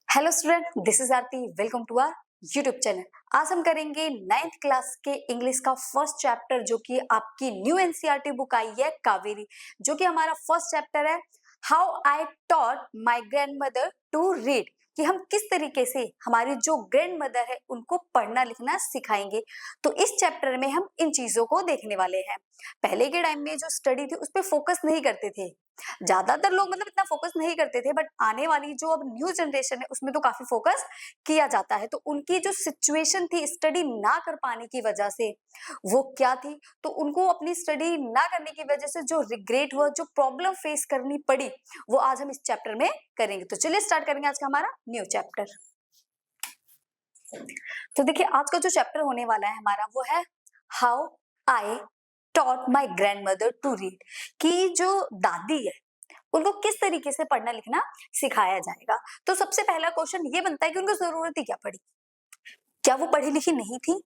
Hello student, this is Aarti. Welcome to our YouTube channel. आज हम करेंगे 9th क्लास के इंग्लिश का फर्स्ट चैप्टर, जो कि आपकी न्यू एनसीईआरटी बुक आई है कावेरी, जो कि हमारा फर्स्ट चैप्टर है how I taught my grand mother to read, कि हम किस तरीके से हमारी जो ग्रैंड मदर है उनको पढ़ना लिखना सिखाएंगे। तो इस चैप्टर में हम इन चीजों को देखने वाले हैं। पहले के टाइम में जो स्टडी थी उस पर फोकस नहीं करते थे, ज्यादातर लोग मतलब इतना फोकस नहीं करते थे, बट आने वाली जो अब न्यू जनरेशन है उसमें तो काफी फोकस किया जाता है। तो उनकी जो सिचुएशन थी स्टडी ना कर पाने की वजह से, वो क्या थी, तो उनको अपनी स्टडी ना करने की वजह से जो रिग्रेट हुआ, जो प्रॉब्लम फेस करनी पड़ी, वो आज हम इस चैप्टर में करेंगे। तो चलिए स्टार्ट करेंगे आज का हमारा न्यू चैप्टर। तो देखिए, आज का जो चैप्टर होने वाला है हमारा वो है how I taught my grand mother to read, कि जो दादी है उनको किस तरीके से पढ़ना लिखना सिखाया जाएगा। तो सबसे पहला क्वेश्चन ये बनता है कि उनको जरूरत ही क्या पड़ी, क्या वो पढ़ी लिखी नहीं थी?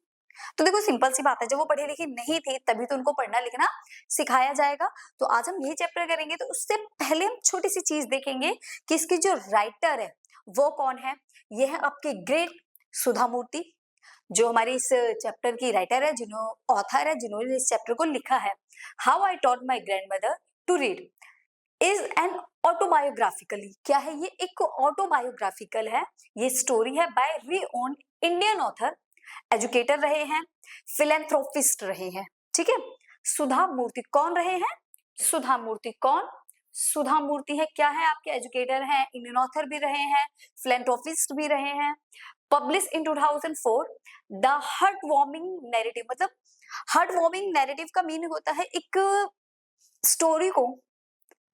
तो देखो, सिंपल सी बात है, जब वो पढ़ी लिखी नहीं थी तभी तो उनको पढ़ना लिखना सिखाया जाएगा। तो आज हम ये चैप्टर करेंगे, तो उससे पहले हम छोटी सी चीज देखेंगे कि इसकी जो राइटर है वो कौन है। ये है आपकी ग्रेट सुधा मूर्ति, जो हमारी इस चैप्टर की राइटर है, ऑथर है, जिन्होंने इस चैप्टर को लिखा है। How I taught my grand mother to read is an autobiographically, क्या है ये, एक ऑटोबायोग्राफिकल है। ये स्टोरी है बाय री ओन इंडियन ऑथर, एजुकेटर रहे हैं, फिलेंथ्रोपिस्ट रहे हैं। ठीक है, सुधा मूर्ति कौन रहे हैं? सुधा मूर्ति कौन? सुधा मूर्ति है, क्या है, आपके एजुकेटर हैं, इंडियन ऑथर भी रहे हैं, फिलेंथ्रोपिस्ट भी रहे हैं। Publish in 2004 the heart warming narrative, मतलब हार्ट वार्मिंग नैरेटिव का मीनिंग होता है एक स्टोरी को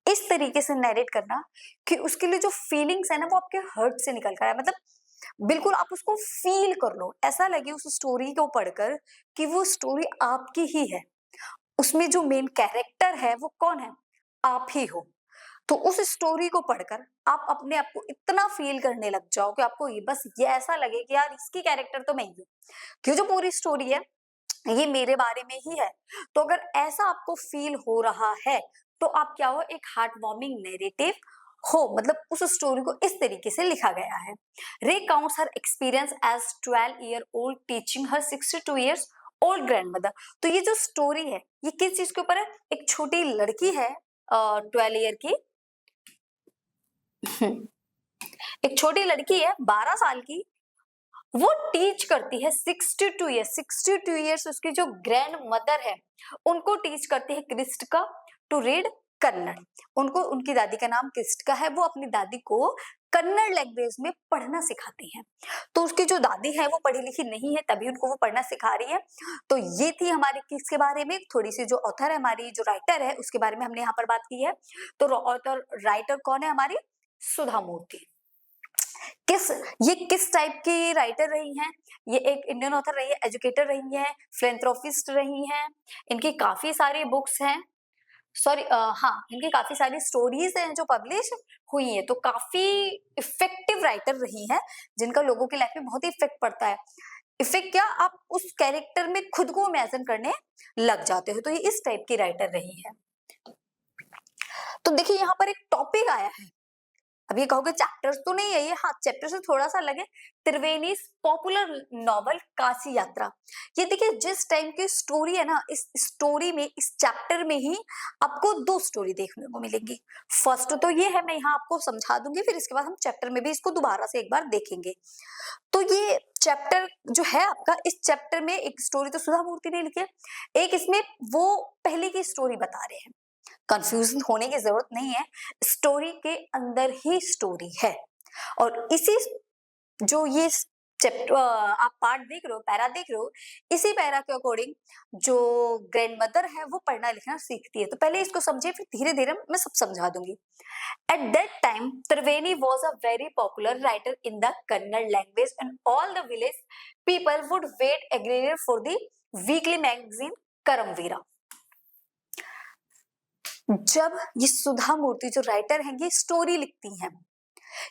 इस तरीके से नैरेट करना कि उसके लिए जो फीलिंग्स है ना वो आपके हर्ट से निकल कर आए, मतलब बिल्कुल आप उसको फील कर लो, ऐसा लगे उस स्टोरी को पढ़कर कि वो स्टोरी आपकी ही है, उसमें जो मेन कैरेक्टर है वो कौन है, आप ही हो। तो उस स्टोरी को पढ़कर आप अपने आप को इतना फील करने लग जाओ कि आपको ये ऐसा लगे कि यार इसकी कैरेक्टर तो मैं ही हूँ, क्यों जो पूरी स्टोरी है ये मेरे बारे में ही है। तो अगर ऐसा आपको फील हो रहा है तो आप क्या हो, एक हार्ट वार्मिंग नैरेटिव हो, मतलब उस स्टोरी को इस तरीके से लिखा गया है। रे काउंट्स हर एक्सपीरियंस एज 12-year-old टीचिंग हर 62 years ओल्ड ग्रैंड मदर। तो ये जो स्टोरी है ये किस चीज के ऊपर है? एक छोटी लड़की है 12 ईयर की एक छोटी लड़की है 12 साल की, वो टीच करती है 62 ईयर्स उसकी जो ग्रैंड मदर है उनको टीच करती है क्रिस्टका टू रीड कन्नड़। उनको, उनकी दादी का नाम क्रिस्टका है, वो अपनी दादी को कन्नड़ लैंग्वेज में पढ़ना सिखाती हैं। तो उसकी जो दादी है वो पढ़ी लिखी नहीं है, तभी उनको वो पढ़ना सिखा रही है। तो ये थी हमारी किसके बारे में, थोड़ी सी जो ऑथर है, हमारी जो राइटर है उसके बारे में हमने यहाँ पर बात की है। तो ऑथर राइटर कौन है? हमारी सुधा मूर्ति। ये किस टाइप की राइटर रही हैं? ये एक इंडियन ऑथर रही है, एजुकेटर रही है, फिलेंथ्रोपिस्ट रही हैं। इनकी काफी सारी बुक्स हैं, सॉरी हाँ, इनकी काफी सारी स्टोरीज हैं जो पब्लिश हुई है। तो काफी इफेक्टिव राइटर रही हैं, जिनका लोगों की लाइफ में बहुत ही इफेक्ट पड़ता है। इफेक्ट क्या, आप उस कैरेक्टर में खुद को इमेजिन करने लग जाते हो। तो ये इस टाइप की राइटर रही है। तो देखिए, यहाँ पर एक टॉपिक आया है, अब ये कहोगे चैप्टर्स तो नहीं है ये, हाँ चैप्टर से थोड़ा सा लगे। त्रिवेणी पॉपुलर नॉवल काशी यात्रा, ये देखिए जिस टाइम की स्टोरी है ना, इस स्टोरी में, इस चैप्टर में ही आपको दो स्टोरी देखने को मिलेंगी। फर्स्ट तो ये है, मैं यहाँ आपको समझा दूंगी, फिर इसके बाद हम चैप्टर में भी इसको दोबारा से एक बार देखेंगे। तो ये चैप्टर जो है आपका, इस चैप्टर में एक स्टोरी तो सुधा मूर्ति ने लिखी है, एक इसमें वो पहले की स्टोरी बता रहे हैं। कंफ्यूजन होने की जरूरत नहीं है, स्टोरी के अंदर ही स्टोरी है। और इसी जो ये चैप्टर आप पार्ट देख रहे हो, पैरा देख रहे हो, इसी पैरा के अकॉर्डिंग जो ग्रैंड मदर है वो पढ़ना लिखना सीखती है। तो पहले इसको समझिए, फिर धीरे धीरे मैं सब समझा दूंगी। At that time Triveni was a very popular writer in the Kannada language and all the village people would wait एग्रीनियर for the weekly magazine Karmaveera. जब ये सुधा मूर्ति जो राइटर हैं ये स्टोरी लिखती हैं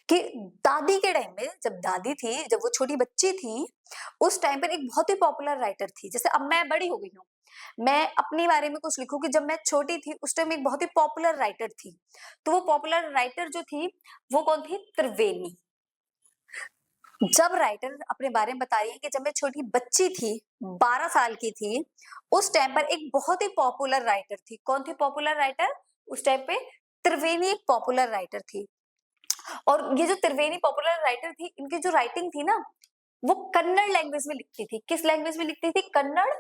कि दादी के टाइम में, जब दादी थी, जब वो छोटी बच्ची थी, उस टाइम पर एक बहुत ही पॉपुलर राइटर थी। जैसे अब मैं बड़ी हो गई हूँ, मैं अपने बारे में कुछ लिखूं कि जब मैं छोटी थी उस टाइम एक बहुत ही पॉपुलर राइटर थी। तो वो पॉपुलर राइटर जो थी वो कौन थी? त्रिवेणी। जब राइटर अपने बारे में बता रही है कि जब मैं छोटी बच्ची थी, 12 साल की थी, उस टाइम पर एक बहुत ही पॉपुलर राइटर थी। कौन थी पॉपुलर राइटर? उस टाइम पे त्रिवेणी एक पॉपुलर राइटर थी। और ये जो त्रिवेणी पॉपुलर राइटर थी, इनकी जो राइटिंग थी ना, वो कन्नड़ लैंग्वेज में लिखती थी। किस लैंग्वेज में लिखती थी? कन्नड़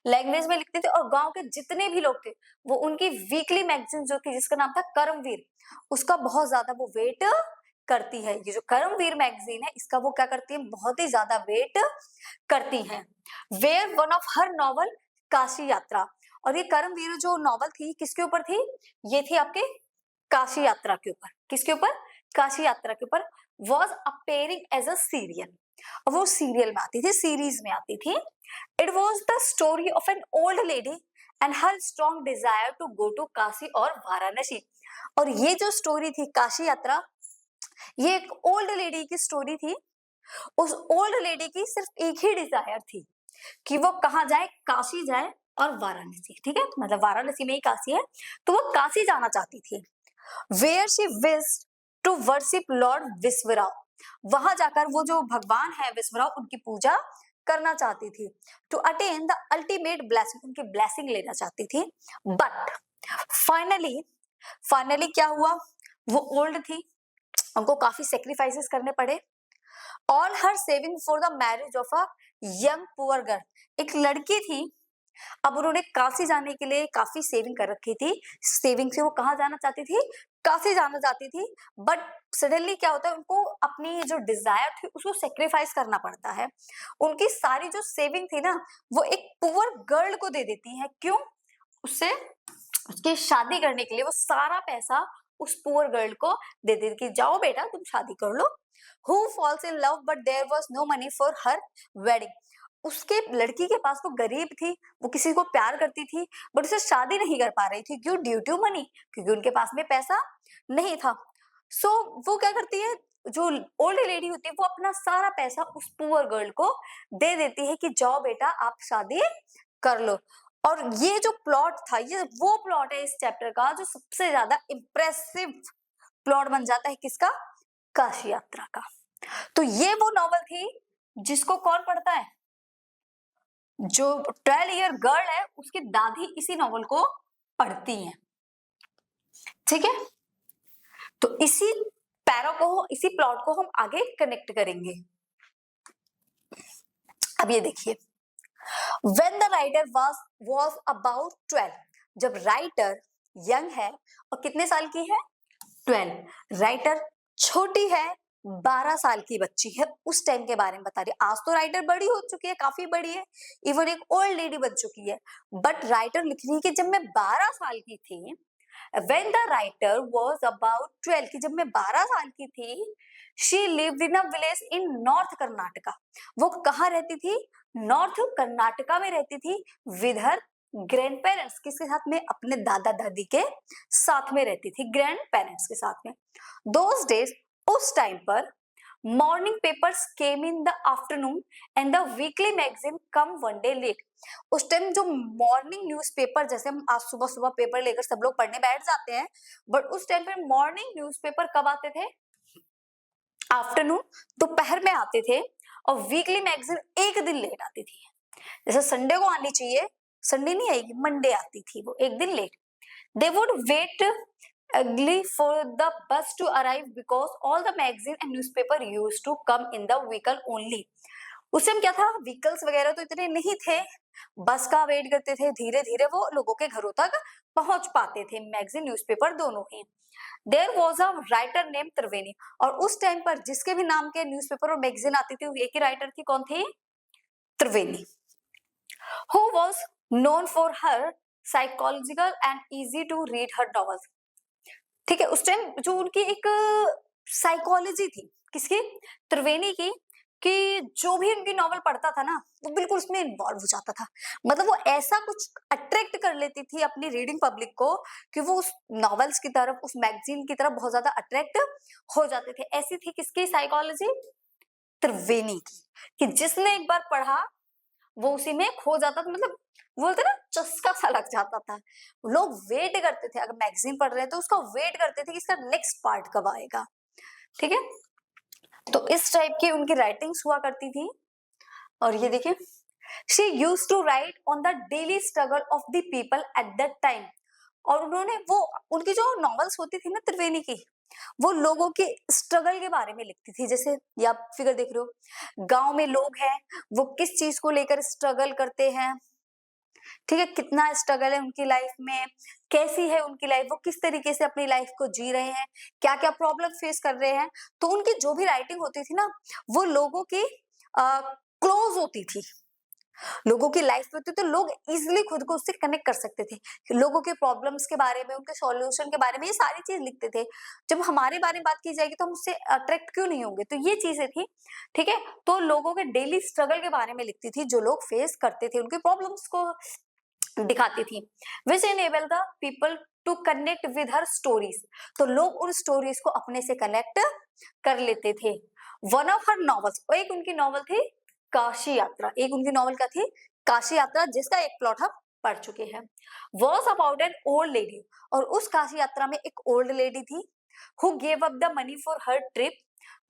लैंग्वेज में लिखते थे। और गांव के जितने भी लोग थे, वो उनकी वीकली मैगजीन जो थी, जिसका नाम था कर्मवीर, उसका बहुत ज्यादा वो वेट करती है। ये जो कर्मवीर मैगजीन है, इसका वो क्या करती है? बहुत ही ज्यादा वेट करती है। Where one of her novel Kashi Yatra. और ये कर्मवीर जो नॉवल थी, किसके ऊपर थी? ये थी आपके काशी यात्रा के ऊपर। किसके ऊपर? काशी यात्रा के ऊपर। Was appearing as a serial. और वो सीरियल में आती थी, सीरीज में आती थी। It was the story of an old lady and her strong desire to go to Kashi और वाराणसी। और ये जो स्टोरी थी काशी यात्रा, ये एक ओल्ड लेडी की स्टोरी थी। उस ओल्ड लेडी की सिर्फ एक ही डिजायर थी कि वो कहाँ जाए? काशी जाए और वाराणसी। ठीक है, मतलब वाराणसी में ही काशी है, तो वो काशी जाना चाहती थी। Where she wished to worship lord विश्वराव। वहां जाकर वो जो भगवान है विश्वराव, उनकी पूजा करना चाहती थी। To attain the ultimate blessing, उनकी ब्लेसिंग लेना चाहती थी। बट फाइनली फाइनली क्या हुआ? वो ओल्ड थी, उनको काफी सेक्रीफाइसेस करने पड़े। All her saving for the marriage of a young poor girl. एक लड़की थी, अब उन्होंने काशी जाने के लिए काफी सेविंग कर रखी थी। सेविंग से वो कहाँ जाना चाहती थी? काशी जाना चाहती थी। बट सडनली क्या होता है, उनको अपनी जो डिजायर थी उसको सेक्रीफाइस करना पड़ता है। उनकी सारी जो सेविंग थी ना, वो एक पुअर गर्ल को दे देती है। क्यों? उससे उसकी शादी करने के लिए वो सारा पैसा उस पुअर गर्ल को दे देती कि जाओ बेटा तुम शादी कर लो। Who falls in love but there was no money for her wedding। उसके लड़की के पास, वो गरीब थी, वो किसी को प्यार करती थी, बट उसे शादी नहीं कर पा रही थी। क्यों? ड्यू टू मनी, क्योंकि उनके पास में पैसा नहीं था। सो वो क्या करती है, जो ओल्ड लेडी होती है, वो अपना सारा पैसा उस पुअर गर्ल को दे देती है कि जाओ बेटा आप शादी कर लो। और ये जो प्लॉट था, ये वो प्लॉट है इस चैप्टर का जो सबसे ज्यादा इंप्रेसिव प्लॉट बन जाता है। किसका? काशी यात्रा का। तो ये वो नॉवल थी जिसको कौन पढ़ता है? जो 12 ईयर गर्ल है, उसकी दादी इसी नॉवल को पढ़ती है। ठीक है, तो इसी पैरा को, इसी प्लॉट को हम आगे कनेक्ट करेंगे। अब ये देखिए, When the writer was about 12, जब राइटर यंग है और कितने साल की है? 12। राइटर छोटी है, 12 साल की बच्ची है, उस टाइम के बारे में बता रही है। आज तो राइटर बड़ी हो चुकी है, काफी बड़ी है, इवन एक ओल्ड लेडी बन चुकी है। बट राइटर लिख रही है कि जब मैं 12 साल की थी, when the writer was about 12, कि जब मैं 12 साल की थी, she lived in a village in North Karnataka. वो कहाँ रहती थी? नॉर्थ कर्नाटका में रहती थी। विद हर ग्रैंड पेरेंट्स, किसके साथ में? अपने दादा दादी के साथ में रहती थी, ग्रैंड पेरेंट्स के साथ में। दोस डेज, उस टाइम पर, morning papers came in the afternoon and the weekly magazine come one day late. उस टाइम जो मॉर्निंग न्यूज़पेपर, जैसे हम आज सुबह सुबह पेपर लेकर सब लोग पढ़ने बैठ जाते हैं, बट उस टाइम पे मॉर्निंग न्यूज़पेपर कब आते थे? आफ्टरनून, दोपहर में आते थे। और वीकली मैगजीन एक दिन लेट आती थी। जैसे संडे को आनी चाहिए, संडे नहीं आएगी, मंडे आती थी, वो एक दिन late. They would wait early for the bus to arrive because all the magazine and newspaper used to come in the vehicle only। उस टाइम क्या था, व्हीकल्स वगैरह तो इतने नहीं थे, बस का वेट करते थे, धीरे धीरे वो लोगों के घरों तक पहुंच पाते थे, मैगजीन न्यूज़पेपर दोनों ही। There was a writer name Triveni. और उस टाइम पर जिसके भी नाम के न्यूज़पेपर और मैगजीन आती थी, एक ही राइटर थी, कौन थी? Triveni. Who was known for her psychological and easy to read her novels. ठीक है, उस टाइम जो उनकी एक साइकोलॉजी थी, किसकी? त्रिवेणी की, कि जो भी उनकी नॉवल पढ़ता था ना, वो बिल्कुल उसमें इन्वॉल्व हो जाता था। मतलब वो ऐसा कुछ अट्रैक्ट कर लेती थी अपनी रीडिंग पब्लिक को कि वो उस नॉवेल्स की तरफ, उस मैगजीन की तरफ बहुत ज्यादा अट्रैक्ट हो जाते थे। ऐसी थी किसकी साइकोलॉजी? त्रिवेणी की, कि जिसने एक बार पढ़ा वो उसी में खो जाता था। मतलब बोलते ना, चस्का सा लग जाता था। लोग वेट करते थे, अगर मैगजीन पढ़ रहे हैं तो उसका वेट करते थे कि इसका नेक्स्ट पार्ट कब आएगा। ठीक है, तो इस टाइप की उनकी राइटिंग्स हुआ करती थी। और ये देखिए, she used to write on the daily struggle of the people at that time. और उन्होंने वो उनकी जो नॉवेल्स होती थी ना त्रिवेणी की, वो लोगों के स्ट्रगल के बारे में लिखती थी। जैसे ये आप फिगर देख रहे हो, गांव में लोग हैं, वो किस चीज को लेकर स्ट्रगल करते हैं, ठीक है, कितना स्ट्रगल है उनकी लाइफ में, कैसी है उनकी लाइफ, वो किस तरीके से अपनी लाइफ को जी रहे हैं, क्या क्या प्रॉब्लम फेस कर रहे हैं। तो उनकी जो भी राइटिंग होती थी ना, वो लोगों की क्लोज होती थी, लोगों की लाइफ में होती, तो लोग इजिली खुद को उससे कनेक्ट कर सकते थे। लोगों के प्रॉब्लम्स के बारे में, उनके सॉल्यूशन के बारे में, ये सारी चीज लिखते थे। जब हमारे बारे में बात की जाएगी तो हम उससे अट्रैक्ट क्यों नहीं होंगे, तो ये चीजें थी, ठीक है। तो लोगों के डेली स्ट्रगल के बारे में लिखती थी, जो लोग फेस करते थे, उनके प्रॉब्लम्स को दिखाती थी। Which enable the people to connect with her stories. तो लोग उन स्टोरीज को अपने से कनेक्ट कर लेते थे। वन ऑफ हर नॉवेल्स, एक उनकी नॉवल थी काशी यात्रा, एक उनकी नॉवल क्या थी, काशी यात्रा, जिसका एक प्लॉट हम पढ़ चुके हैं। Was about an old lady, और उस काशी यात्रा में एक ओल्ड लेडी थी, who gave up the money for her trip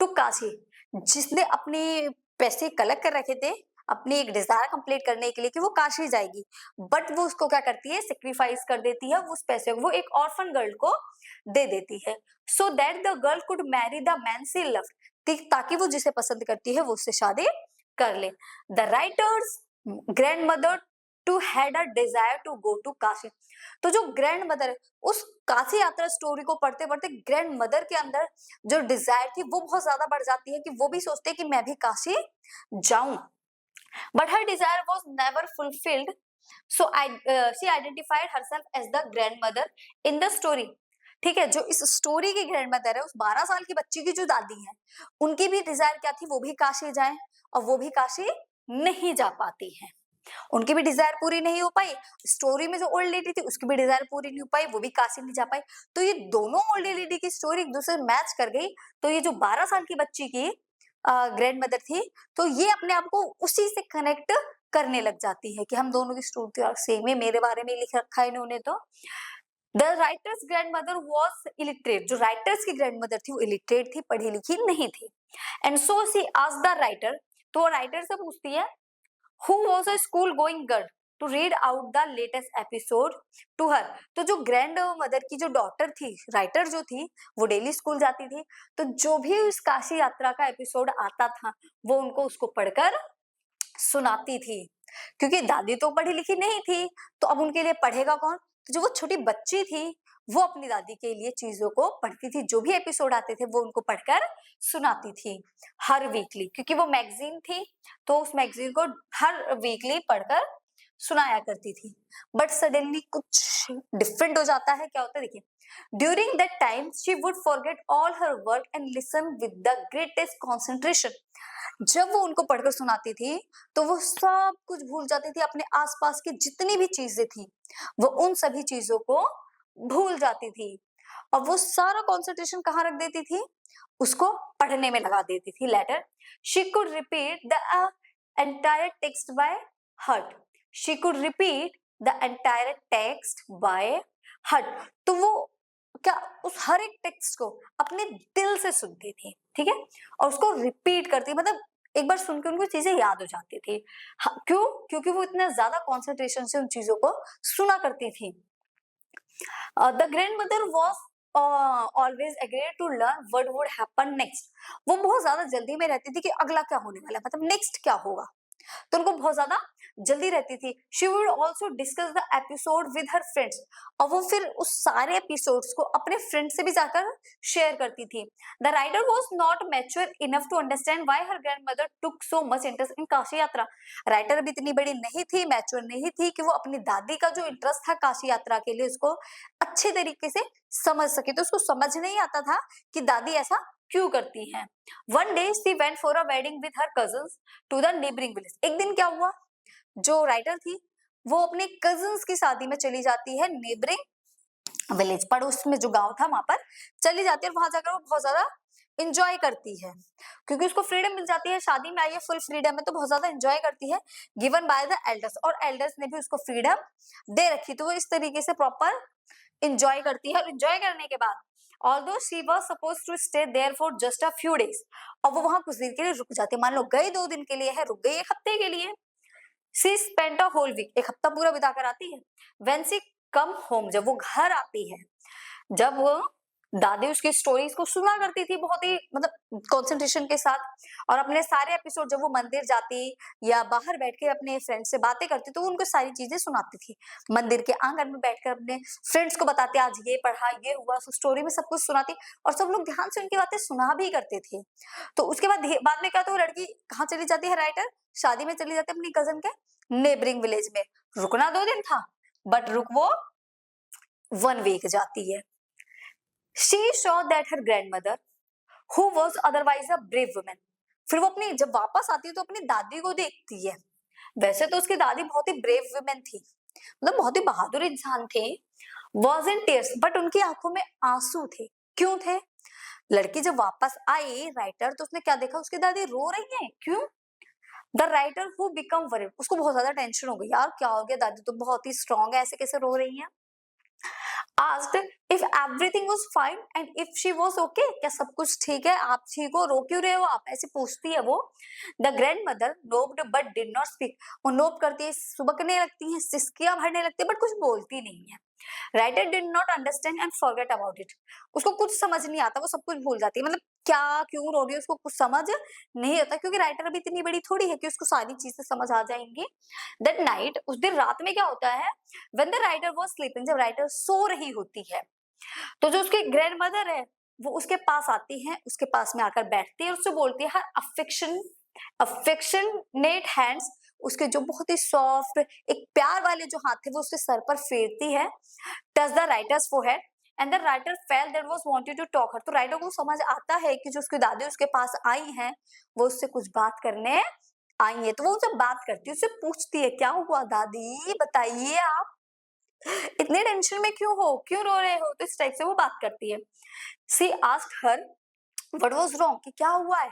to Kashi, जिसने अपने पैसे कलेक्ट कर रखे थे अपनी एक डिजायर कंप्लीट करने के लिए कि वो काशी जाएगी, बट वो उसको क्या करती है, सेक्रीफाइस कर देती है, उस पैसे को वो एक ऑर्फन गर्ल को दे देती है, so that the girl could Mary the man she loved, ताकि वो जिसे पसंद करती है वो उससे शादी कर ले। The writer's grand mother too had a desire to go to Kashi. तो जो ग्रैंड मदर है, उस काशी यात्रा स्टोरी को पढ़ते पढ़ते ग्रैंड मदर के अंदर जो डिजायर थी वो बहुत ज्यादा बढ़ जाती है, कि वो भी सोचते हैं कि मैं भी काशी जाऊं। But her desire was never fulfilled, so she identified herself as the grandmother in the story. ठीक है, जो इस स्टोरी की ग्रैंडमदर है, उस 12 साल की बच्ची की जो दादी है, उनकी भी डिजायर क्या थी, वो भी काशी जाएं, और वो भी काशी नहीं जा पाती है, उनकी भी डिजायर पूरी नहीं हो पाई। स्टोरी में जो ओल्ड लेडी थी उसकी भी डिजायर पूरी नहीं हो पाई, वो भी काशी नहीं जा पाई। तो ये दोनों ओल्ड लेडी की स्टोरी एक दूसरे मैच कर गई। तो ये जो 12 साल की बच्ची की ग्रैंड मदर थी, तो ये अपने आप को उसी से कनेक्ट करने लग जाती है कि हम दोनों की स्टोरी सेम है, मेरे बारे में लिख रखा है इन्होंने। तो the writer's grand mother was illiterate, जो राइटर्स की ग्रैंड मदर थी वो इलिटरेट थी, पढ़ी लिखी नहीं थी। And so she asked the writer, तो राइटर से पूछती है, who was a school going girl to read out the latest episode to her। तो जो ग्रैंड मदर की जो डॉटर थी, राइटर जो थी, वो डेली स्कूल जाती थी, तो जो भी उस काशी यात्रा का एपिसोड आता था वो उनको उसको पढ़कर सुनाती थी। क्योंकि दादी तो पढ़ी लिखी नहीं थी, तो अब उनके लिए पढ़ेगा कौन, तो जो वो छोटी बच्ची थी वो अपनी दादी के लिए चीजों को पढ़ती थी, जो भी एपिसोड आते थे वो उनको पढ़कर सुनाती थी हर वीकली, क्योंकि वो मैगजीन थी तो उस मैगजीन को हर वीकली पढ़कर सुनाया करती थी। बट सडनली कुछ डिफरेंट हो जाता है, क्या होता है देखिए, during that time she would forget all her work and listen with the greatest concentration. जब वो उनको पढ़कर सुनाती थी तो वो सब कुछ भूल जाती थी, अपने आसपास की जितनी भी चीजें थी वो उन सभी चीजों को भूल जाती थी, और वो सारा कंसंट्रेशन कहाँ रख देती थी, उसको पढ़ने में लगा देती थी। Later she could repeat the entire text by heart, she could repeat the entire text by heart. तो वो क्या उस हर एक टेक्स्ट को अपने दिल से सुनती थी, ठीक है, और उसको रिपीट करती, मतलब एक बार सुन के उनको चीजें याद हो जाती थी। क्यों, क्योंकि वो इतना ज्यादा कंसंट्रेशन से उन चीजों को सुना करती थी। The grandmother was always eager to learn what would happen next. वो बहुत ज्यादा जल्दी में रहती थी कि अगला क्या होने वाला है, मतलब नेक्स्ट क्या होगा, तो उनको बहुत ज्यादा जल्दी रहती थी। She would also discuss the episode with her friends, और वो फिर उस सारे एपिसोड्स को अपने फ्रेंड से भी जाकर शेयर करती थी। The writer was not mature enough to understand why her grand mother took so much interest in Kashi Yatra. Writer भी इतनी बड़ी नहीं थी, मैच्योर नहीं थी कि वो अपनी दादी का जो इंटरेस्ट था काशी यात्रा के लिए उसको अच्छे तरीके से समझ सके। तो उसको समझ नहीं आता था कि दादी ऐसा क्यों करती हैं। One day she went for a wedding with her cousins to the neighbouring village. एक दिन क्या हुआ, जो राइटर थी वो अपने कजन्स की शादी में चली जाती है, नेबरिंग विलेज, पड़ोस में जो गांव था वहां पर चली जाती है, और वहां जाकर वो बहुत ज्यादा इंजॉय करती है, क्योंकि उसको फ्रीडम मिल जाती है, शादी में आई है, फुल फ्रीडम है, तो बहुत ज्यादा इंजॉय करती है, गिवन बाय द एल्डर्स, और एल्डर्स ने भी उसको फ्रीडम दे रखी, तो वो इस तरीके से प्रॉपर इंजॉय करती है। और इंजॉय करने के बाद Although she was supposed to stay there for just a few days, और वो वहां कुछ दिन के लिए रुक जाती है, मान लो गई 2 दिन के लिए है, रुक गई 1 हफ्ते के लिए। She spent a whole week, 1 हफ्ता पूरा बिता कर आती है। When she come home, जब वो घर आती है, जब वो दादी उसकी स्टोरीज को सुना करती थी बहुत ही मतलब कंसंट्रेशन के साथ, और अपने सारे एपिसोड जब वो मंदिर जाती या बाहर बैठ के अपने फ्रेंड से बातें करती तो वो उनको सारी चीजें सुनाती थी। मंदिर के आंगन में बैठकर अपने फ्रेंड्स को बताते आज ये पढ़ा, ये हुआ, स्टोरी में सब कुछ सुनाती, और सब लोग ध्यान से उनकी बातें सुना भी करते थे। तो उसके बाद में क्या, तो वो लड़की कहाँ चली जाती है, राइटर शादी में चली जाती है अपनी कजन के नेबरिंग विलेज में। रुकना 2 दिन था, बट रुक वो 1 वीक जाती है। She saw that her grandmother, who was otherwise a brave woman, फिर वो अपनी जब वापस आती है तो अपनी दादी को देखती है। वैसे तो उसकी दादी बहुत ही ब्रेव वुमेन थी, मतलब बहुत ही बहादुर इंसान थे। Was in tears, बट उनकी आंखों में आंसू थे। क्यों थे? लड़की जब वापस आई राइटर, तो उसने क्या देखा, उसकी दादी रो रही है। क्यों? The writer who become worried, उसको बहुत ज्यादा टेंशन हो गई, यार क्या हो गया, दादी तो बहुत ही स्ट्रांग है, ऐसे कैसे रो रही है। asked if everything was fine and if she was okay, क्या सब कुछ ठीक है, आप ठीक हो, रो क्यों रहे हो आप, ऐसे पूछती है वो। The grandmother noped but did not speak, वो नोप करती है, सुबकने लगती है, सिसकियां भरने लगती है, बट कुछ बोलती नहीं है। Writer did not understand and forget about it, उसको कुछ समझ नहीं आता, वो सब कुछ भूल जाती है, मतलब क्या क्यों रो रही है उसको कुछ समझ नहीं आता, क्योंकि राइटर अभी इतनी बड़ी थोड़ी है कि उसको सारी चीजें समझ आ जाएंगी। दैट नाइट, उस दिन रात में क्या होता है, when the writer was sleeping, जब राइटर सो रही होती है, तो जो उसकी ग्रैंड मदर है वो उसके पास आती है, उसके पास में आकर बैठती है और उससे बोलती है, हर अफेक्शनेट हैंड्स, उसके जो बहुत ही सॉफ्ट एक प्यार वाले जो हाथ थे वो उसके सर पर फेरती है। Touch the writer's forehead and the writer felt that was wanted to talk her, तो राइटर को समझ आता है कि जो उसकी दादी उसके पास आई हैं वो उससे कुछ बात करने आई है, तो वो उससे बात करती है, उससे पूछती है क्या हुआ दादी, बताइए आप इतने टेंशन में क्यों हो, क्यों रो रहे हो, तो इस टाइप से वो बात करती है। She asked her what was wrong, कि क्या हुआ है।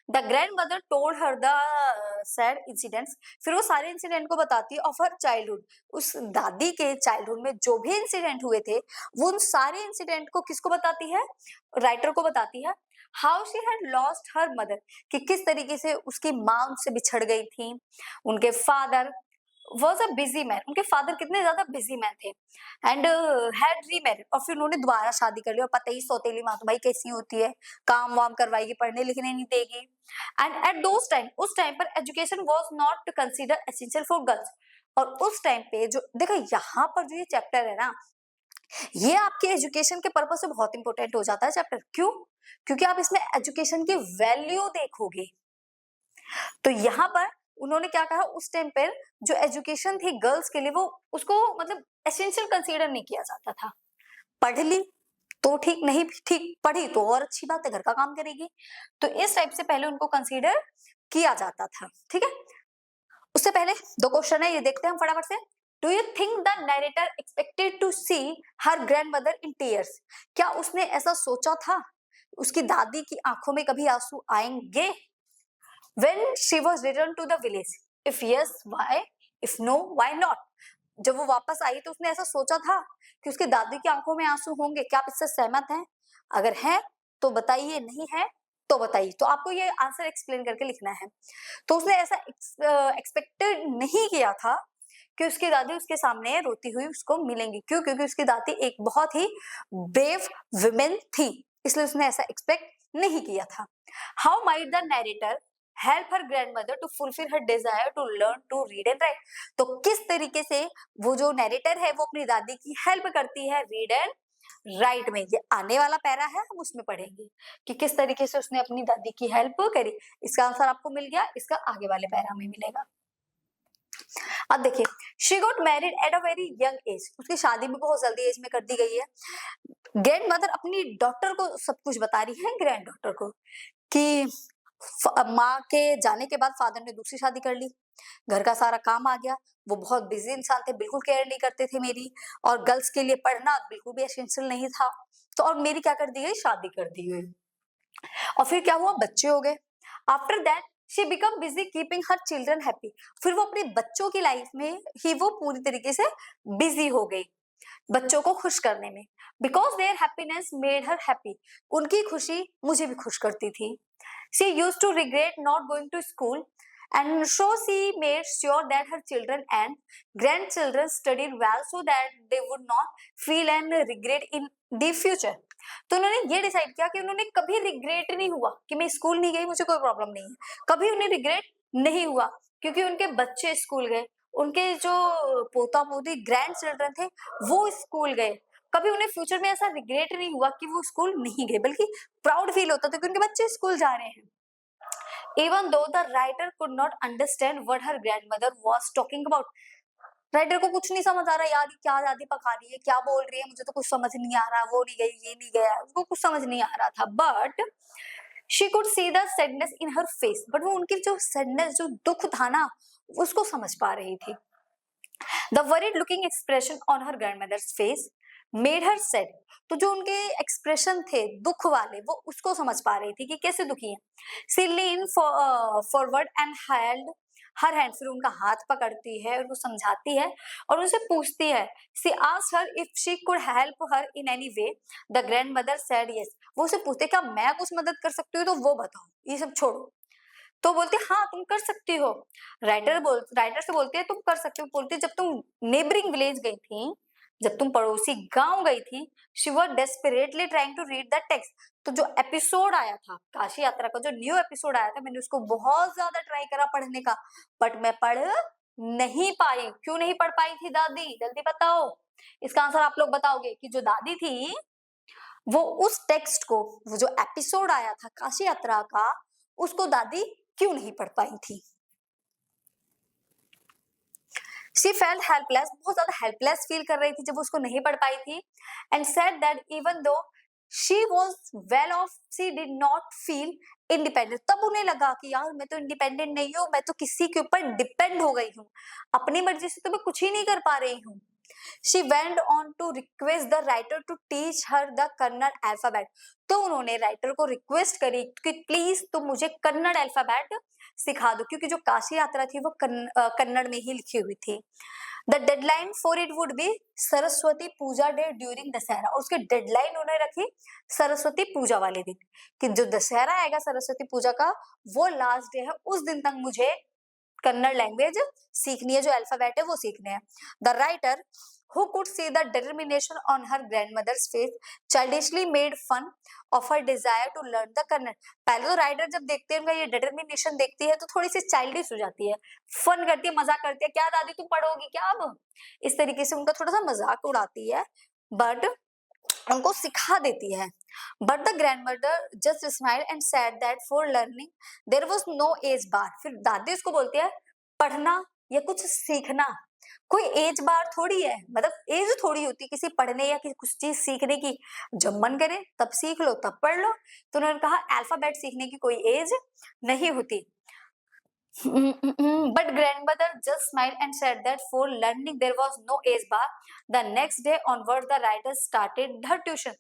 The grand mother told her the sad incidents, फिर वो सारे इंसिडेंट को बताती है ऑफ हर चाइल्डहुड, उस दादी के चाइल्डहुड में जो भी इंसिडेंट हुए थे वो उन सारे इंसिडेंट को किसको बताती है, राइटर को बताती है। How she had lost her mother, कि किस तरीके से उसकी माँ उनसे बिछड़ गई थी, उनके father was a busy man, उनके फादर कितने ज्यादा बिजी मैन थे, एंड हैड रीमैरिड, और फिर उन्होंने दोबारा शादी कर ली, और पता ही सौतेली माँ तो भाई कैसी होती है, काम वाम करवाएगी, पढ़ने लिखने नहीं देगी। एंड एट दोस टाइम, उस टाइम पर education was not consider essential for girls, और उस टाइम पे जो देखो यहाँ पर जो ये चैप्टर है ना, ये आपके एजुकेशन के पर्पज से बहुत इंपॉर्टेंट हो जाता है चैप्टर। क्यों? क्योंकि आप इसमें एजुकेशन की वैल्यू देखोगे। तो यहाँ पर उन्होंने क्या कहा, उस टाइम पर जो एजुकेशन थी गर्ल्स के लिए वो उसको मतलब एसेंशियल कंसीडर नहीं किया जाता था। पढ़ ली तो ठीक, नहीं ठीक पढ़ी तो और अच्छी बात है, घर का काम करेगी, तो इस टाइप से पहले उनको कंसीडर किया जाता था। ठीक है, उससे पहले 2 क्वेश्चन है, ये देखते हैं हम फटाफट से। Do you think the narrator expected to see her grandmother in tears, क्या उसने ऐसा सोचा था उसकी दादी की आंखों में कभी आंसू आएंगे। When she was returned to the village, if yes, why? If no, why not? जब वो वापस आई तो उसने ऐसा सोचा था कि उसकी दादी की आंखों में आंसू होंगे, क्या आप इससे सहमत हैं? अगर है तो बताइए, नहीं है तो बताइए। तो आपको ये आंसर एक्सप्लेन करके लिखना है। तो उसने ऐसा एक्सपेक्टेड नहीं किया था कि उसकी दादी उसके सामने रोती हुई उसको मिलेंगी। क्यों? क्योंकि उसकी दादी एक बहुत ही ब्रेव वुमेन थी, इसलिए उसने ऐसा एक्सपेक्ट नहीं किया था। How might the narrator help her grandmother to fulfil her desire to learn to read and write, तो किस तरीके से वो जो नरेटर है वो अपनी दादी की हेल्प करती है रीड एंड राइट में। ये आने वाला पैरा है, हम उसमें पढ़ेंगे कि किस तरीके से उसने अपनी दादी की हेल्प करी। इसका आंसर आपको मिल गया, इसका आगे वाले पैरा में मिलेगा। अब देखिए, she got married at a very young age, उसकी शादी भी बहुत जल्दी एज में कर दी गई है। ग्रैंड मदर अपनी डॉटर को सब कुछ बता रही है ग्रैंड डॉटर को कि माँ के जाने के बाद फादर ने दूसरी शादी कर ली, घर का सारा काम आ गया, वो बहुत बिजी इंसान थे, बिल्कुल केयर नहीं करते थे मेरी, और गर्ल्स के लिए पढ़ना बिल्कुल भी एसेंशियल नहीं था, तो और मेरी क्या कर दी गई, शादी कर दी गई। और फिर क्या हुआ, बच्चे हो गए। After that she become busy keeping her children happy, फिर वो अपने बच्चों की लाइफ में ही वो पूरी तरीके से बिजी हो गई। बच्चों को खुश करने में। Because their happiness made her happy, उनकी खुशी मुझे भी खुश करती थी। She used to regret not going to school and so she made sure that her children and grandchildren studied well so that they would not feel and regret in the future. तो उन्होंने ये decide किया कि उन्होंने कभी regret नहीं हुआ कि मैं स्कूल नहीं गई, मुझे कोई प्रॉब्लम नहीं है, कभी उन्हें रिग्रेट नहीं हुआ क्योंकि उनके बच्चे स्कूल गए, उनके जो पोता पोती ग्रैंड चिल्ड्रन थे वो स्कूल गए, कभी उन्हें फ्यूचर में ऐसा रिग्रेट नहीं हुआ कि वो स्कूल नहीं गए, बल्कि प्राउड फील होता था कि उनके बच्चे स्कूल जा रहे हैं। Even though the writer could not understand what her grandmother was talking about, writer को कुछ नहीं समझ आ रहा, यार क्या दादी पका रही है, क्या बोल रही है, मुझे तो कुछ समझ नहीं आ रहा, वो नहीं गई, ये नहीं गया, उसको कुछ समझ नहीं आ रहा था। But she could see the sadness in her face, but वो उनकी जो सैडनेस, जो दुख था ना, उसको समझ पा रही थी। The worried looking expression on her grandmother's face made her sad, तो जो उनके एक्सप्रेशन थे दुख वाले वो उसको समझ पा रही थी कि कैसे दुखी है। She lean forward and held her hand, फिर उनका हाथ पकड़ती है और वो समझाती है और उनसे पूछती है। She asked her if she could help her in any way, the grandmother said yes, वो उसे पूछते क्या मैं कुछ मदद कर सकती हूँ तो वो बताओ, ये सब छोड़ो। तो बोलते हाँ तुम कर सकती हो। राइटर से बोलती है तुम कर सकती हो, बोलती है जब तुम नेबरिंग विलेज गई थी, जब तुम पड़ोसी गांव गई थी, she was desperately trying to read the text, तो जो एपिसोड आया था काशी यात्रा का, जो न्यू एपिसोड आया था, मैंने उसको बहुत ज्यादा ट्राई करा पढ़ने का, बट मैं पढ़ नहीं पाई। क्यों नहीं पढ़ पाई थी दादी, जल्दी बताओ। इसका आंसर आप लोग बताओगे कि जो दादी थी वो उस टेक्स्ट को, वो जो एपिसोड आया था काशी यात्रा का, उसको दादी क्यों नहीं पढ़ पाई थी। She felt helpless, बहुत ज्यादा हेल्पलेस फील कर रही थी जब उसको नहीं पढ़ पाई थी। And said that even though she was well off, she did not feel independent, तब उन्हें लगा कि यार मैं तो इंडिपेंडेंट नहीं हूँ, मैं तो किसी के ऊपर डिपेंड हो गई हूँ, अपनी मर्जी से तो मैं कुछ ही नहीं कर पा रही हूँ। She went on to request the writer to teach her the Kannada alphabet, तो उन्होंने राइटर को रिक्वेस्ट करी कि प्लीज तुम मुझे कन्नड़ अल्फाबेट सिखा दो, क्योंकि जो काशी यात्रा थी वो कन्नड़ में ही लिखी हुई थी। The deadline for it would be Saraswati Puja day during Dussehra, और उसकी डेडलाइन उन्होंने रखी सरस्वती पूजा वाले दिन, कि जो दशहरा आएगा सरस्वती पूजा का वो लास्ट डे है, उस दिन तक मुझे कन्नड़ लैंग्वेज सीखनी है, जो अल्फाबेट है वो सीखने हैं। The writer who could see the determination on her grandmother's face childishly made fun of her desire to learn the Kannada. पहले तो राइटर जब देखते हैं उनका ये डिटर्मिनेशन देखती है तो थोड़ी सी चाइल्डिश हो जाती है, फन करती है, मजाक करती है, क्या दादी तुम पढ़ोगी क्या अब, इस तरीके से उनका थोड़ा सा मजाक उड़ाती है, बट उनको सिखा देती है। But the grandmother just smile and said that for learning there was no age bar, फिर दादी उसको बोलती है पढ़ना या कुछ सीखना कोई एज बार थोड़ी है, मतलब एज थोड़ी होती किसी पढ़ने या किसी कुछ चीज सीखने की, जब मन करे तब सीख लो तब पढ़ लो। तो उन्होंने कहा अल्फाबेट सीखने की कोई एज नहीं होती। But grandmother just smiled and said that for learning there was no age bar. The next day onward the writer started her tuition.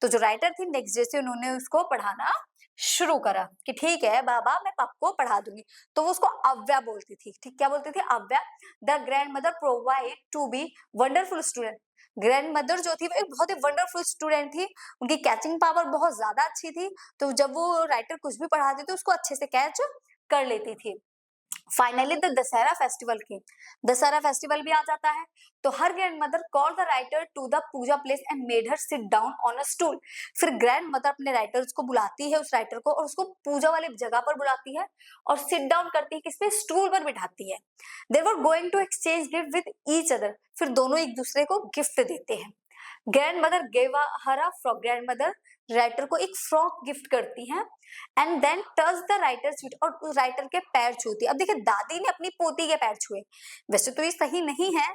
तो जो राइटर थी नेक्स्ट डे से उन्होंने उसको पढ़ाना शुरू करा कि ठीक है बाबा मैं आपको पढ़ा दूंगी। तो वो उसको अव्या बोलती थी, ठीक क्या बोलती थी, अव्या। The grand mother provide to be wonderful student, grand mother जो थी वो एक बहुत ही वंडरफुल स्टूडेंट थी, उनकी कैचिंग पावर बहुत ज्यादा अच्छी थी, तो जब वो राइटर कुछ भी पढ़ाती थी उसको अच्छे से कैच कर लेती थी। फाइनली द दशहरा फेस्टिवल के, दशहरा फेस्टिवल भी आ जाता है, तो her grand mother call the writer to the puja place and made her sit down on a stool. फिर ग्रैंड मदर अपने राइटर्स को बुलाती है, उस राइटर को, और उसको पूजा वाली जगह पर बुलाती है और सिट डाउन करती है, किसपे, स्टूल पर बिठाती है। They were going to exchange gift with each other, फिर दोनों एक दूसरे को गिफ्ट देते हैं। Grand mother gave her a frock, grand mother writer को एक फ्रॉक गिफ्ट करती हैं and then touch the writer's feet, और उस राइटर के पैर छूती है। अब देखिए दादी ने अपनी पोती के पैर छुए, वैसे तो ये सही नहीं है,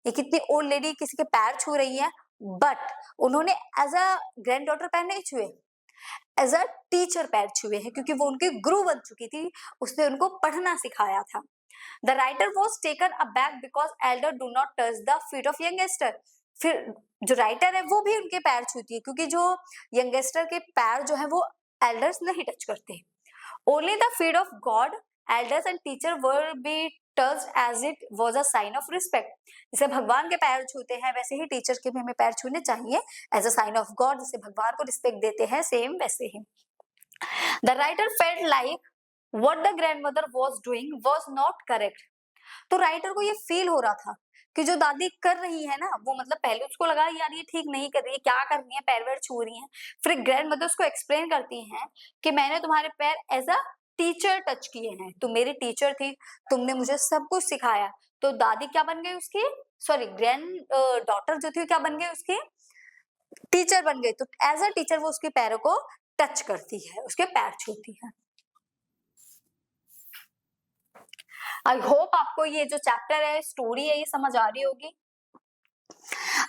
ये कितनी ओल्ड लेडी किसी के पैर छू रही है, बट उन्होंने एज अ ग्रैंड डॉटर पैर नहीं छुए, एज अ टीचर पैर छुए हैं, क्योंकि वो उनकी गुरु बन चुकी थी, उसने उनको पढ़ना सिखाया था। The writer was taken aback because elder do not touch the feet of youngster, फिर जो राइटर है वो भी उनके पैर छूती है, क्योंकि जो यंगेस्टर के पैर जो है वो एल्डर्स नहीं टच करते। Only the feet of God elders and teacher were be touched as it was a sign of respect. जैसे भगवान के पैर छूते हैं वैसे ही टीचर के भी हमें पैर छूने चाहिए as a sign of god, जैसे भगवान को रिस्पेक्ट देते हैं सेम वैसे ही। The writer felt like what the grandmother was doing was not correct. तो राइटर को ये फील हो रहा था कि जो दादी कर रही है ना वो, मतलब पहले उसको लगा यार ये ठीक नहीं कर रही है, क्या कर रही है, पैर वैर छू रही है। फिर ग्रैंड मदर उसको एक्सप्लेन करती हैं कि मैंने तुम्हारे पैर एज अ टीचर टच किए हैं, तुम मेरी टीचर थी, तुमने मुझे सब कुछ सिखाया। तो दादी क्या बन गई उसकी, सॉरी ग्रैंड डॉटर जो थी क्या बन गई उसकी, टीचर बन गई। तो एज अ टीचर वो उसके पैरों को टच करती है, उसके पैर छूती है। आई होप आपको ये जो चैप्टर है, स्टोरी है, ये समझ आ रही होगी।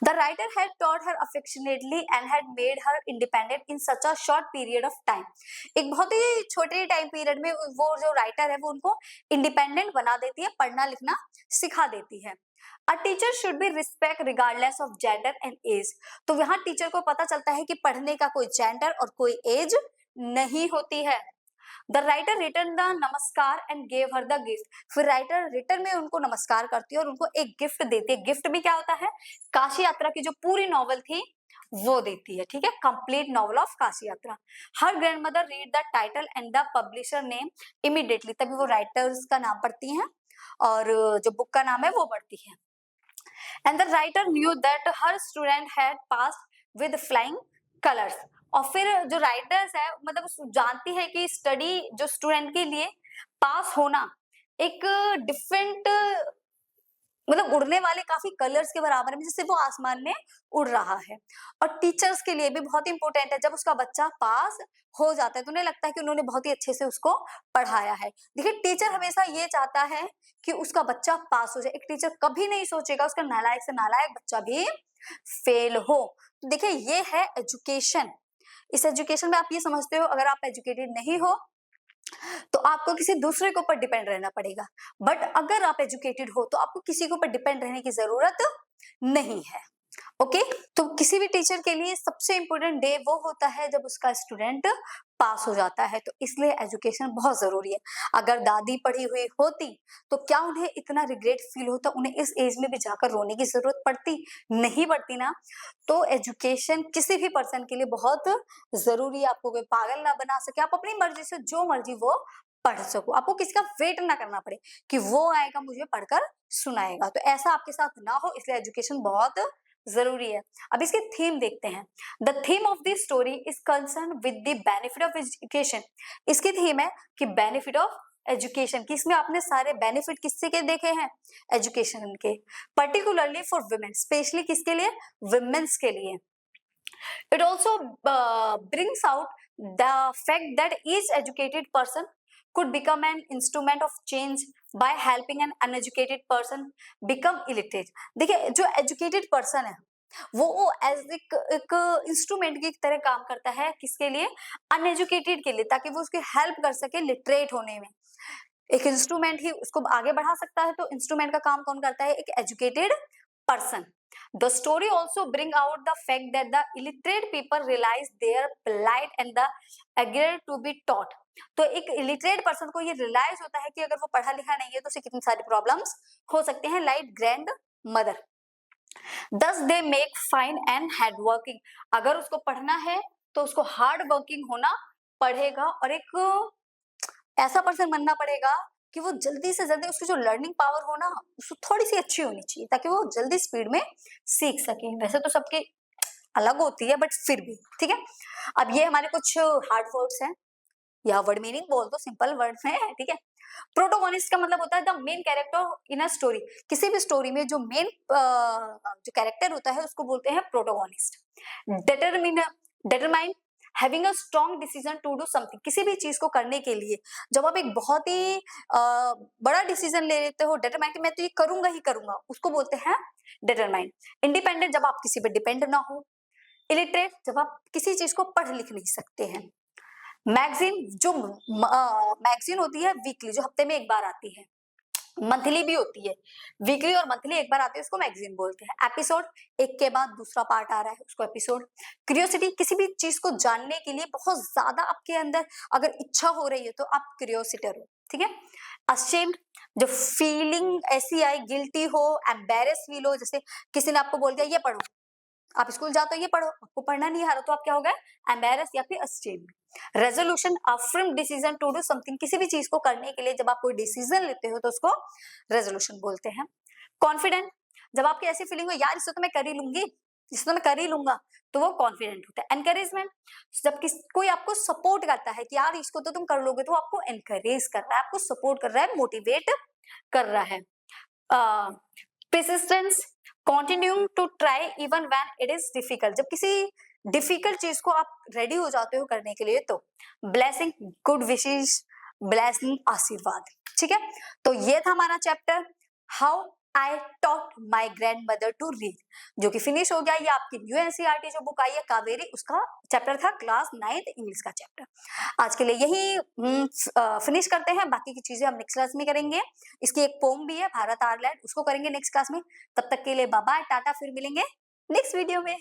The writer had taught her affectionately and had made her independent in such a short period of time. एक बहुत ही छोटे टाइम पीरियड में वो जो राइटर है वो उनको इंडिपेंडेंट बना देती है, पढ़ना लिखना सिखा देती है। A teacher should be respect regardless of gender and age. तो यहाँ टीचर को पता चलता है कि पढ़ने का कोई जेंडर और कोई एज नहीं होती है। द राइटर रिटर्न द नमस्कार and gave her the gift. फिर राइटर रिटर्न में उनको नमस्कार करती है और उनको एक गिफ्ट देती है। गिफ्ट भी क्या होता है, काशी यात्रा की जो पूरी नॉवल थी वो देती है, ठीक है, complete novel of Kashi Yatra. Her grand mother read the title and the publisher name immediately, तभी वो राइटर्स का नाम पढ़ती हैं और जो बुक का नाम है वो पढ़ती है। And the writer knew that her student had passed with flying colours. और फिर जो राइटर्स है मतलब जानती है कि स्टडी जो स्टूडेंट के लिए पास होना एक डिफरेंट मतलब उड़ने वाले काफी कलर्स के बराबर में, जैसे वो आसमान में उड़ रहा है। और टीचर्स के लिए भी बहुत इंपॉर्टेंट है, जब उसका बच्चा पास हो जाता है तो उन्हें लगता है कि उन्होंने बहुत ही अच्छे से उसको पढ़ाया है। देखिए टीचर हमेशा ये चाहता है कि उसका बच्चा पास हो जाए। एक टीचर कभी नहीं सोचेगा उसका नालायक से नालायक बच्चा भी फेल हो। देखिए ये है एजुकेशन। इस एजुकेशन में आप ये समझते हो अगर आप एजुकेटेड नहीं हो तो आपको किसी दूसरे के ऊपर डिपेंड रहना पड़ेगा, बट अगर आप एजुकेटेड हो तो आपको किसी के ऊपर डिपेंड रहने की जरूरत नहीं है। ओके तो किसी भी टीचर के लिए सबसे इंपॉर्टेंट डे वो होता है जब उसका स्टूडेंट पास हो जाता है, तो इसलिए एजुकेशन बहुत जरूरी है। अगर दादी पढ़ी हुई होती तो क्या उन्हें इतना रिग्रेट फील होता, उन्हें इस एज में भी जाकर रोने की जरूरत पड़ती, नहीं पड़ती ना। तो एजुकेशन किसी भी पर्सन के लिए बहुत जरूरी है। आपको कोई पागल ना बना सके, आप अपनी मर्जी से जो मर्जी वो पढ़ सको, आपको किसी का वेट ना करना पड़े कि वो आएगा मुझे पढ़कर सुनाएगा। तो ऐसा आपके साथ ना हो, इसलिए एजुकेशन बहुत जरूरी है। अब इसकी थीम देखते हैं। The theme of this story is concern with the benefit of education. इसकी थीम है कि बेनिफिट ऑफ एजुकेशन, कि इसमें आपने सारे बेनिफिट किससे के देखे हैं, एजुकेशन के, पर्टिकुलरली फॉर वुमेन, स्पेशली किसके लिए, वुमेन्स के लिए। It also brings out the fact that each educated person could become an instrument of change by helping an uneducated person become illiterate। देखिए जो एजुकेटेड पर्सन है वो as एक instrument की तरह काम करता है, किसके लिए, अनएजुकेटेड के लिए, ताकि वो उसकी हेल्प कर सके लिटरेट होने में। एक इंस्ट्रूमेंट ही उसको आगे बढ़ा सकता है, तो इंस्ट्रूमेंट का काम कौन करता है, एक educated person. The story also bring out the fact that the illiterate people realize their plight and the eager to be taught। तो एक इलिटरेट पर्सन को ये रियलाइज होता है कि अगर वो पढ़ा लिखा नहीं है तो उसे कितनी सारी प्रॉब्लम्स हो सकते हैं, like grand mother. Thus they make fine and hard working। अगर उसको पढ़ना है तो उसको हार्ड वर्किंग होना पड़ेगा और एक ऐसा पर्सन बनना पड़ेगा कि वो जल्दी से जल्दी उसकी जो लर्निंग पावर हो ना उसको थोड़ी सी अच्छी होनी चाहिए, ताकि वो जल्दी स्पीड में सीख सके। वैसे तो सबकी अलग होती है बट फिर भी ठीक है। अब ये हमारे कुछ हार्ड वर्ड्स हैं या वर्ड मीनिंग बोल दो, सिंपल वर्ड में है, ठीक है। प्रोटोगोनिस्ट का मतलब होता है the main character in a story. किसी भी स्टोरी में जो मेन जो कैरेक्टर होता है उसको बोलते हैं protagonist. Determine having a strong decision to do something. किसी भी चीज को करने के लिए जब आप एक बहुत ही बड़ा डिसीजन ले लेते हो, डिटरमाइन कि मैं तो ये करूंगा ही करूंगा, उसको बोलते हैं डिटरमाइन। इंडिपेंडेंट जब आप किसी पे डिपेंड ना हो। इलिटरेट जब आप किसी चीज को पढ़ लिख नहीं सकते हैं। मैगजीन जो मैगजीन होती है वीकली, जो हफ्ते में एक बार आती है, मंथली भी होती है, वीकली और मंथली एक बार आती है, उसको मैगजीन बोलते हैं। एपिसोड एक के बाद दूसरा पार्ट आ रहा है उसको एपिसोड। क्यूरियोसिटी किसी भी चीज को जानने के लिए बहुत ज्यादा आपके अंदर अगर इच्छा हो रही है तो आप क्यूरियोसिटर हो। ठीक है। अशेम्ड, जो फीलिंग ऐसी आई, गिल्टी हो, एम्बेरस फील हो, जैसे किसी ने आपको बोल दिया ये पढ़ो, आप स्कूल जाते हो ये पढ़ो, आपको पढ़ना नहीं आ रहा तो आप क्या हो गए, एम्बेरस या फिर ashamed. Resolution, a firm decision to do something, किसी भी चीज को करने के लिए जब आप कोई डिसीजन लेते हो तो उसको रेजोल्यूशन बोलते हैं। कॉन्फिडेंट, जब आपकी ऐसी फीलिंग हो यार इसको तो मैं कर ही लूंगी, इसको तो मैं कर ही लूंगा, तो वो कॉन्फिडेंट होता है। एनकरेजमेंट, जब कोई आपको सपोर्ट करता है कि यार इसको तो तुम कर लोगे, तो आपको एनकरेज कर रहा है, आपको सपोर्ट कर रहा है, मोटिवेट कर रहा है। persistence, continuing to try even when it is difficult, जब किसी डिफिकल्ट चीज को आप रेडी हो जाते हो करने के लिए, तो ब्लेसिंग, गुड विशेष, ब्लेसिंग, आशीर्वाद। ठीक है, तो ये था हमारा chapter how I taught my grand mother to read, जो कि फिनिश हो गया। ये आपकी न्यू एनसीईआरटी जो बुक आई है कावेरी, उसका चैप्टर था क्लास 9th इंग्लिश का चैप्टर। आज के लिए यही फिनिश करते हैं, बाकी की चीजें हम नेक्स्ट क्लास में करेंगे। इसकी एक पोम भी है भारत आयरलैंड, उसको करेंगे नेक्स्ट क्लास में। तब तक के लिए बाय बाय, टाटा, फिर मिलेंगे नेक्स्ट वीडियो में।